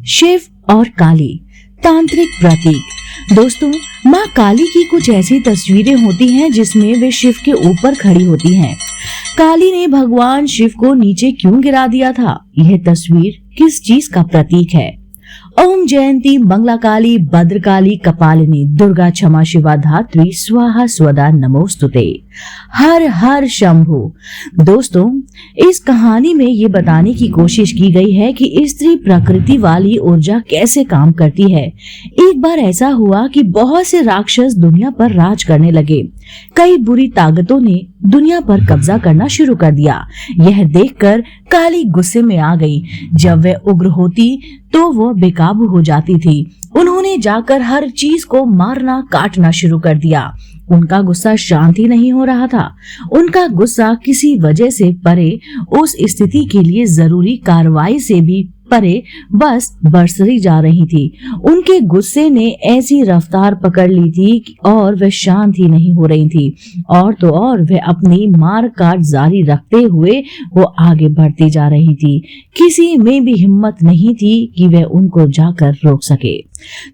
शिव और काली, तांत्रिक प्रतीक। दोस्तों, माँ काली की कुछ ऐसी तस्वीरें होती हैं जिसमें वे शिव के ऊपर खड़ी होती हैं। काली ने भगवान शिव को नीचे क्यों गिरा दिया था? यह तस्वीर किस चीज का प्रतीक है? ओम जयंती मंगला काली भद्रकाली कपालिनी दुर्गा क्षमा शिवा धात्री स्वाहा स्वदा नमोस्तुते। हर हर शंभु। दोस्तों, इस कहानी में ये बताने की कोशिश की गई है कि स्त्री प्रकृति वाली ऊर्जा कैसे काम करती है। एक बार ऐसा हुआ कि बहुत से राक्षस दुनिया पर राज करने लगे। कई बुरी ताकतों ने दुनिया पर कब्जा करना शुरू कर दिया। यह देखकर काली गुस्से में आ गई। जब वह उग्र होती तो वह बेकाबू हो जाती थी। उन्होंने जाकर हर चीज को मारना काटना शुरू कर दिया। उनका गुस्सा शांत ही नहीं हो रहा था। उनका गुस्सा किसी वजह से परे, उस स्थिति के लिए जरूरी कार्रवाई से भी परे बस बरसती जा रही थी। उनके गुस्से ने ऐसी रफ्तार पकड़ ली थी और वह शांत ही नहीं हो रही थी। और तो और वह अपनी मार काट जारी रखते हुए वो आगे बढ़ती जा रही थी। किसी में भी हिम्मत नहीं थी कि वह उनको जाकर रोक सके।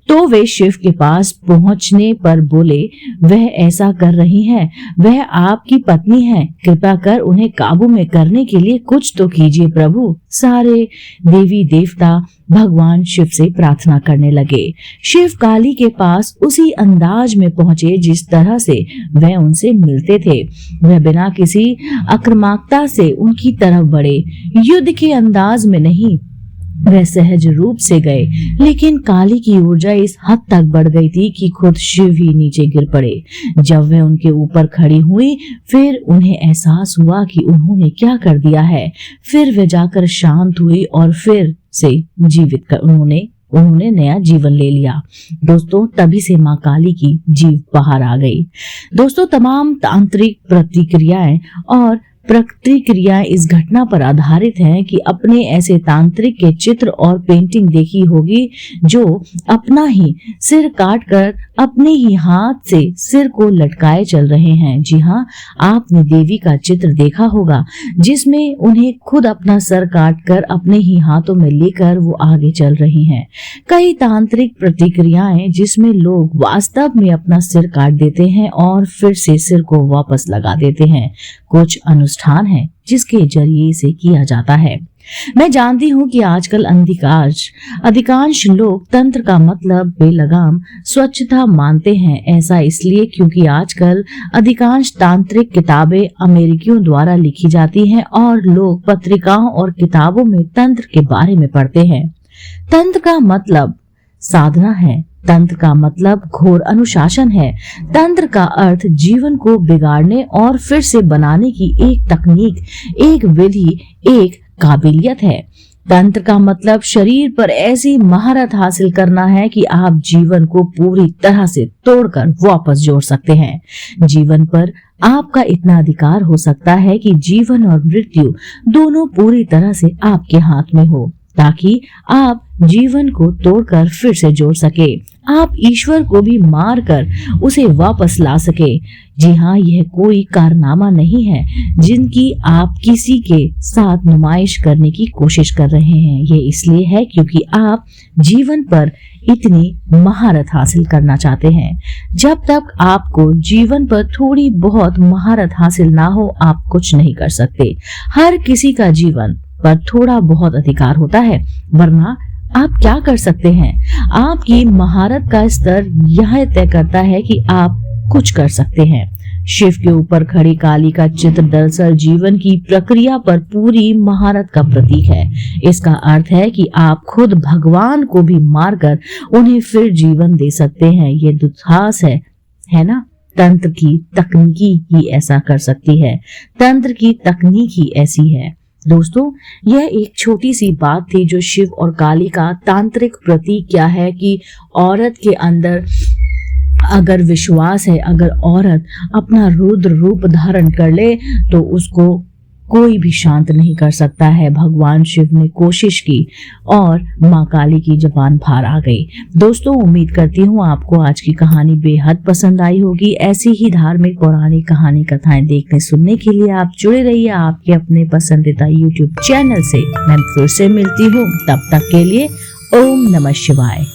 तो वे शिव के पास पहुंचने पर बोले, वह ऐसा कर रही है, वह आपकी पत्नी है, कृपया कर उन्हें काबू में करने के लिए कुछ तो कीजिए प्रभु। सारे देवी देवता भगवान शिव से प्रार्थना करने लगे। शिव काली के पास उसी अंदाज में पहुंचे जिस तरह से वह उनसे मिलते थे। वह बिना किसी आक्रामकता से उनकी तरफ बढ़े, युद्ध के अंदाज में नहीं, वह सहज रूप से गए। लेकिन काली की ऊर्जा इस हद तक बढ़ गई थी कि खुद शिव ही नीचे गिर पड़े। जब वह उनके ऊपर खड़ी हुई, फिर उन्हें एहसास हुआ कि उन्होंने क्या कर दिया है। फिर वह जाकर शांत हुई और फिर से जीवित कर उन्होंने नया जीवन ले लिया। दोस्तों, तभी से माँ काली की जीव बाहर आ गई। दोस्तों, तमाम तांत्रिक प्रतिक्रियाएं और प्रतिक्रियाएं इस घटना पर आधारित हैं कि अपने ऐसे तांत्रिक के चित्र और पेंटिंग देखी होगी जो अपना ही सिर काटकर अपने ही हाथ से सिर को लटकाए चल रहे हैं। जी हाँ, आपने देवी का चित्र देखा होगा जिसमें उन्हें खुद अपना सर काटकर अपने ही हाथों में लेकर वो आगे चल रही हैं। कई तांत्रिक प्रतिक्रियाएं जिसमें लोग वास्तव में अपना सिर काट देते हैं और फिर से सिर को वापस लगा देते हैं। कुछ अनुष्ठान है जिसके जरिए इसे किया जाता है। मैं जानती हूँ कि आजकल अधिकांश लोग तंत्र का मतलब बेलगाम स्वच्छता मानते हैं। ऐसा इसलिए क्योंकि आजकल अधिकांश तांत्रिक किताबें अमेरिकियों द्वारा लिखी जाती हैं और लोग पत्रिकाओं और किताबों में तंत्र के बारे में पढ़ते हैं। तंत्र का मतलब साधना है। तंत्र का मतलब घोर अनुशासन है। तंत्र का अर्थ जीवन को बिगाड़ने और फिर से बनाने की एक तकनीक, एक विधि, एक काबिलियत है। तंत्र का मतलब शरीर पर ऐसी महारत हासिल करना है कि आप जीवन को पूरी तरह से तोड़कर वापस जोड़ सकते हैं। जीवन पर आपका इतना अधिकार हो सकता है कि जीवन और मृत्यु दोनों पूरी तरह से आपके हाथ में हो, ताकि आप जीवन को तोड़कर फिर से जोड़ सके। आप ईश्वर को भी मार कर उसे वापस ला सके। जी हाँ, यह कोई कारनामा नहीं है जिनकी आप किसी के साथ नुमाइश करने की कोशिश कर रहे हैं। ये इसलिए है क्योंकि आप जीवन पर इतनी महारत हासिल करना चाहते हैं। जब तक आपको जीवन पर थोड़ी बहुत महारत हासिल ना हो, आप कुछ नहीं कर सकते। हर किसी का जीवन पर थोड़ा बहुत अधिकार होता है, वरना आप क्या कर सकते हैं? आपकी महारत का स्तर यह तय करता है कि आप कुछ कर सकते हैं। शिव के ऊपर खड़ी काली का चित्र दरअसल जीवन की प्रक्रिया पर पूरी महारत का प्रतीक है। इसका अर्थ है कि आप खुद भगवान को भी मारकर उन्हें फिर जीवन दे सकते हैं। ये दुस्साहस है ना? तंत्र की तकनीकी ही ऐसा कर सकती है। तंत्र की तकनीक ही ऐसी है। दोस्तों, यह एक छोटी सी बात थी जो शिव और काली का तांत्रिक प्रतीक क्या है कि औरत के अंदर अगर विश्वास है, अगर औरत अपना रुद्र रूप धारण कर ले तो उसको कोई भी शांत नहीं कर सकता है। भगवान शिव ने कोशिश की और माँ काली की जबान बाहर आ गई। दोस्तों, उम्मीद करती हूँ आपको आज की कहानी बेहद पसंद आई होगी। ऐसी ही धार्मिक पौराणिक कहानी कथाएं देखने सुनने के लिए आप जुड़े रहिए आपके अपने पसंदीदा YouTube चैनल से। मैं फिर से मिलती हूँ, तब तक के लिए ओम नमः शिवाय।